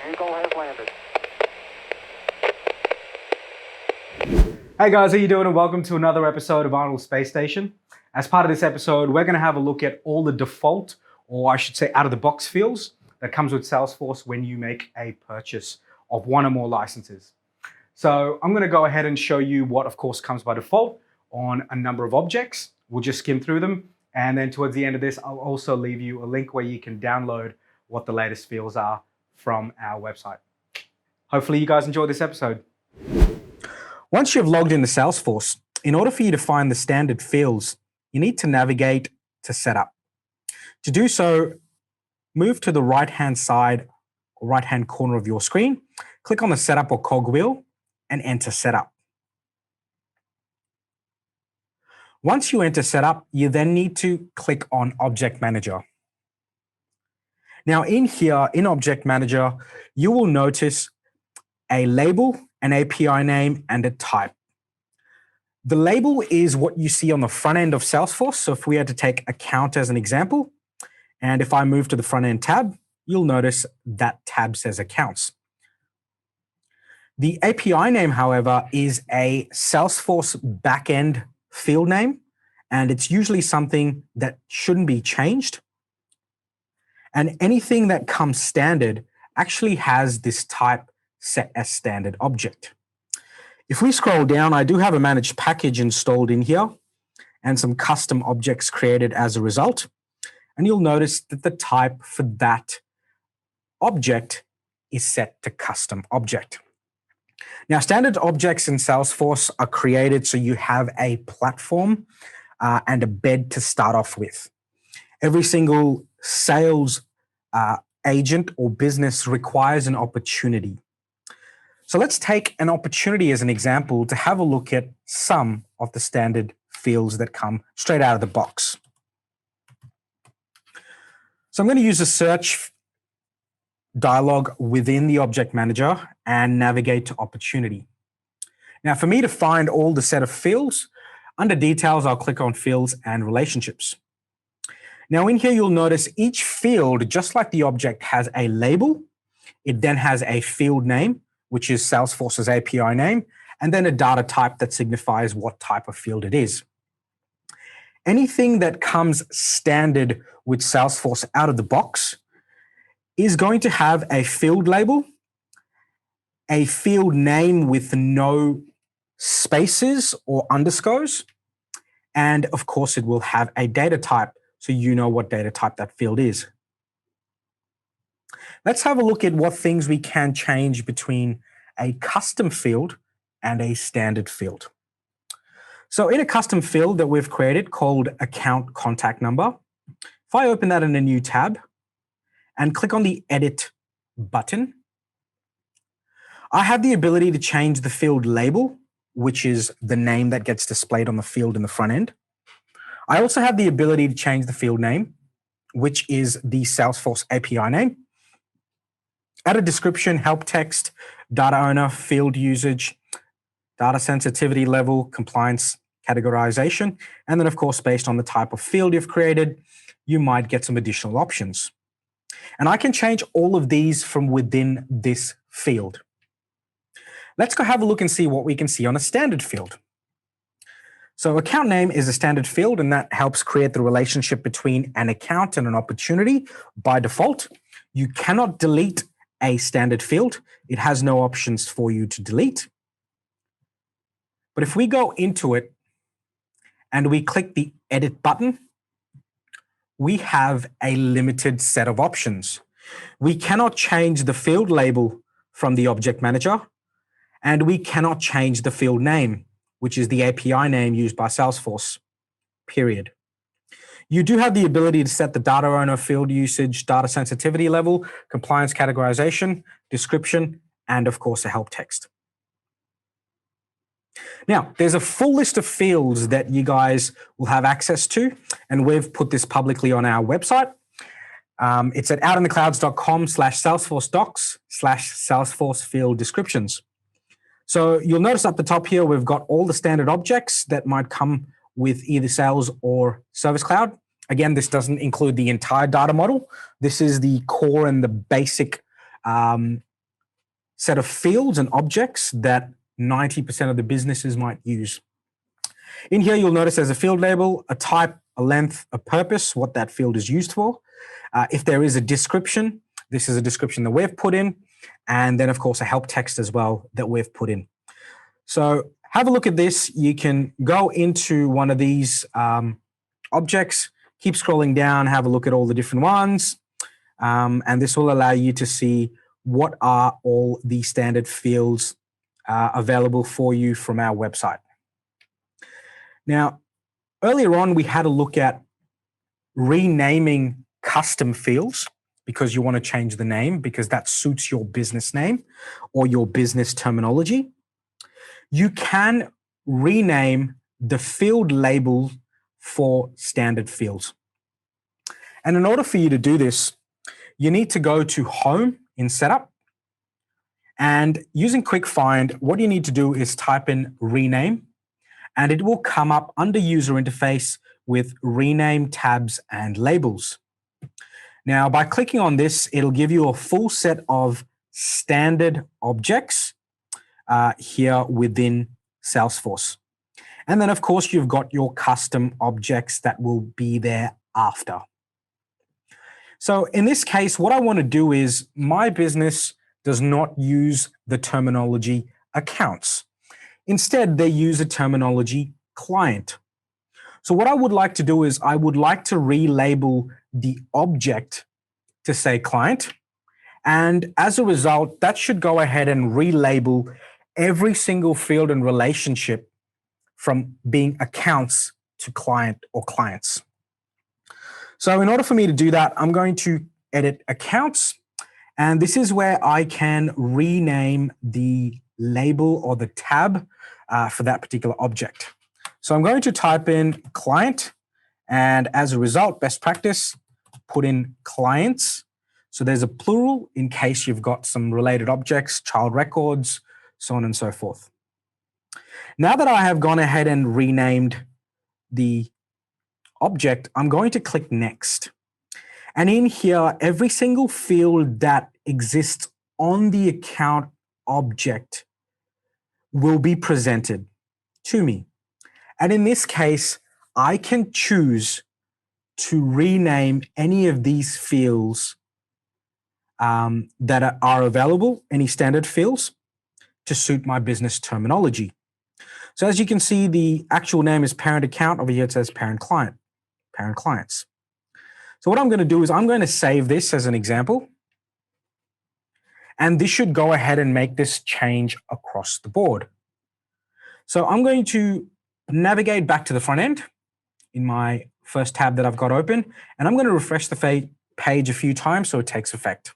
Eagle has landed. Hey guys, how you doing? And welcome to another episode of Arnold Space Station. As part of this episode, we're going to have a look at all the default, or I should say out-of-the-box fields that comes with Salesforce when you make a purchase of one or more licenses. So I'm going to go ahead and show you what, of course, comes by default on a number of objects. We'll just skim through them. And then towards the end of this, I'll also leave you a link where you can download what the latest fields are from our website. Hopefully you guys enjoy this episode. Once you've logged into Salesforce, in order for you to find the standard fields, you need to navigate to Setup. To do so, move to the right-hand side or right-hand corner of your screen, click on the Setup or cogwheel, and enter Setup. Once you enter Setup, you then need to click on Object Manager. Now in here, in Object Manager, you will notice a label, an API name, and a type. The label is what you see on the front end of Salesforce. So if we had to take account as an example, and if I move to the front end tab, you'll notice that tab says accounts. The API name, however, is a Salesforce backend field name, and it's usually something that shouldn't be changed. And anything that comes standard actually has this type set as standard object. If we scroll down, I do have a managed package installed in here and some custom objects created as a result. And you'll notice that the type for that object is set to custom object. Now, standard objects in Salesforce are created so you have a platform and a bed to start off with. Every single sales agent or business requires an opportunity. So let's take an opportunity as an example to have a look at some of the standard fields that come straight out of the box. So I'm going to use a search dialog within the Object Manager and navigate to opportunity. Now, for me to find all the set of fields, under details, I'll click on fields and relationships. Now in here, you'll notice each field, just like the object, has a label. It then has a field name, which is Salesforce's API name, and then a data type that signifies what type of field it is. Anything that comes standard with Salesforce out of the box is going to have a field label, a field name with no spaces or underscores, and of course it will have a data type, so you know what data type that field is. Let's have a look at what things we can change between a custom field and a standard field. So in a custom field that we've created called account contact number, if I open that in a new tab and click on the edit button, I have the ability to change the field label, which is the name that gets displayed on the field in the front end. I also have the ability to change the field name, which is the Salesforce API name. Add a description, help text, data owner, field usage, data sensitivity level, compliance, categorization, and then of course, based on the type of field you've created, you might get some additional options. And I can change all of these from within this field. Let's go have a look and see what we can see on a standard field. So account name is a standard field, and that helps create the relationship between an account and an opportunity by default. You cannot delete a standard field. It has no options for you to delete. But if we go into it and we click the edit button, we have a limited set of options. We cannot change the field label from the Object Manager, and we cannot change the field name, which is the API name used by Salesforce, period. You do have the ability to set the data owner, field usage, data sensitivity level, compliance categorization, description, and of course a help text. Now, there's a full list of fields that you guys will have access to, and we've put this publicly on our website. It's at outintheclouds.com/salesforce-docs/Salesforce field descriptions. So you'll notice up the top here, we've got all the standard objects that might come with either Sales or Service Cloud. Again, this doesn't include the entire data model. This is the core and the basic set of fields and objects that 90% of the businesses might use. In here, you'll notice there's a field label, a type, a length, a purpose, what that field is used for. If there is a description, this is a description that we've put in, and then, of course, a help text as well that we've put in. So have a look at this. You can go into one of these objects, keep scrolling down, have a look at all the different ones, and this will allow you to see what are all the standard fields available for you from our website. Now, earlier on, we had a look at renaming custom fields because you want to change the name because that suits your business name or your business terminology. You can rename the field label for standard fields. And in order for you to do this, you need to go to Home in Setup. And using Quick Find, what you need to do is type in rename, and it will come up under user interface with rename tabs and labels. Now, by clicking on this, it'll give you a full set of standard objects here within Salesforce. And then, of course, you've got your custom objects that will be there after. So in this case, what I want to do is my business does not use the terminology accounts. Instead, they use the terminology client. So what I would like to do is I would like to relabel the object to say client. And as a result, that should go ahead and relabel every single field and relationship from being accounts to client or clients. So in order for me to do that, I'm going to edit accounts. And this is where I can rename the label or the tab for that particular object. So I'm going to type in client, and as a result, best practice, put in clients. So there's a plural in case you've got some related objects, child records, so on and so forth. Now that I have gone ahead and renamed the object, I'm going to click next. And in here, every single field that exists on the account object will be presented to me. And in this case, I can choose to rename any of these fields that are available, any standard fields, to suit my business terminology. So as you can see, the actual name is parent account. Over here it says parent client, parent clients. So what I'm going to do is I'm going to save this as an example. And this should go ahead and make this change across the board. So I'm going to navigate back to the front end in my first tab that I've got open, and I'm going to refresh the page a few times so it takes effect.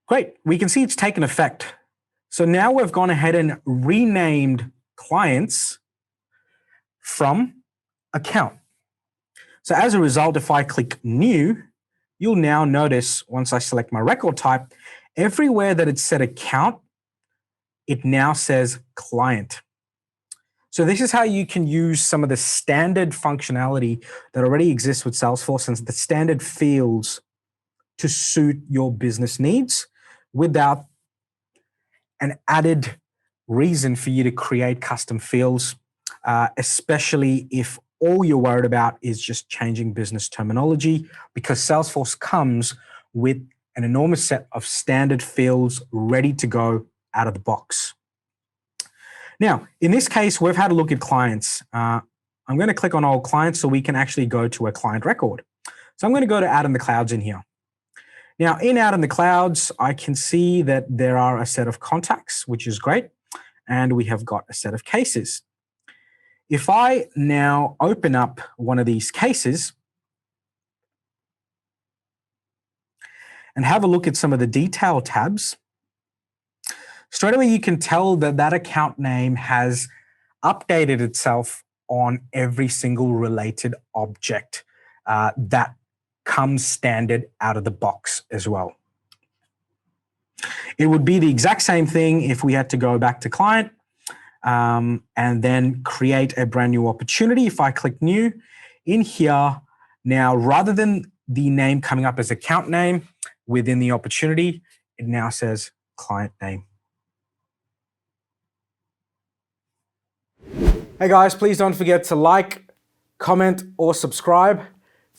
Great, we can see it's taken effect. So now we've gone ahead and renamed clients from account. So as a result, if I click new, you'll now notice once I select my record type, everywhere that it said account, it now says client. So this is how you can use some of the standard functionality that already exists with Salesforce and the standard fields to suit your business needs without an added reason for you to create custom fields, especially if all you're worried about is just changing business terminology, because Salesforce comes with an enormous set of standard fields ready to go out of the box. Now, in this case, we've had a look at clients. I'm going to click on all clients so we can actually go to a client record. So I'm going to go to Out in the Clouds in here. Now, in Out in the Clouds, I can see that there are a set of contacts, which is great. And we have got a set of cases. If I now open up one of these cases and have a look at some of the detail tabs, straight away you can tell that that account name has updated itself on every single related object that comes standard out of the box as well. It would be the exact same thing if we had to go back to client and then create a brand new opportunity. If I click new, in here, Now, rather than the name coming up as account name within the opportunity, it now says client name. Hey guys, please don't forget to like, comment, or subscribe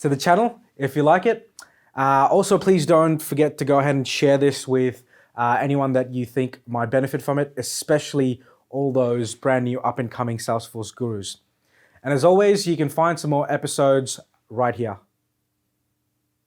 to the channel if you like it. Also, please don't forget to go ahead and share this with anyone that you think might benefit from it, especially all those brand new up and coming Salesforce gurus. And as always, you can find some more episodes right here.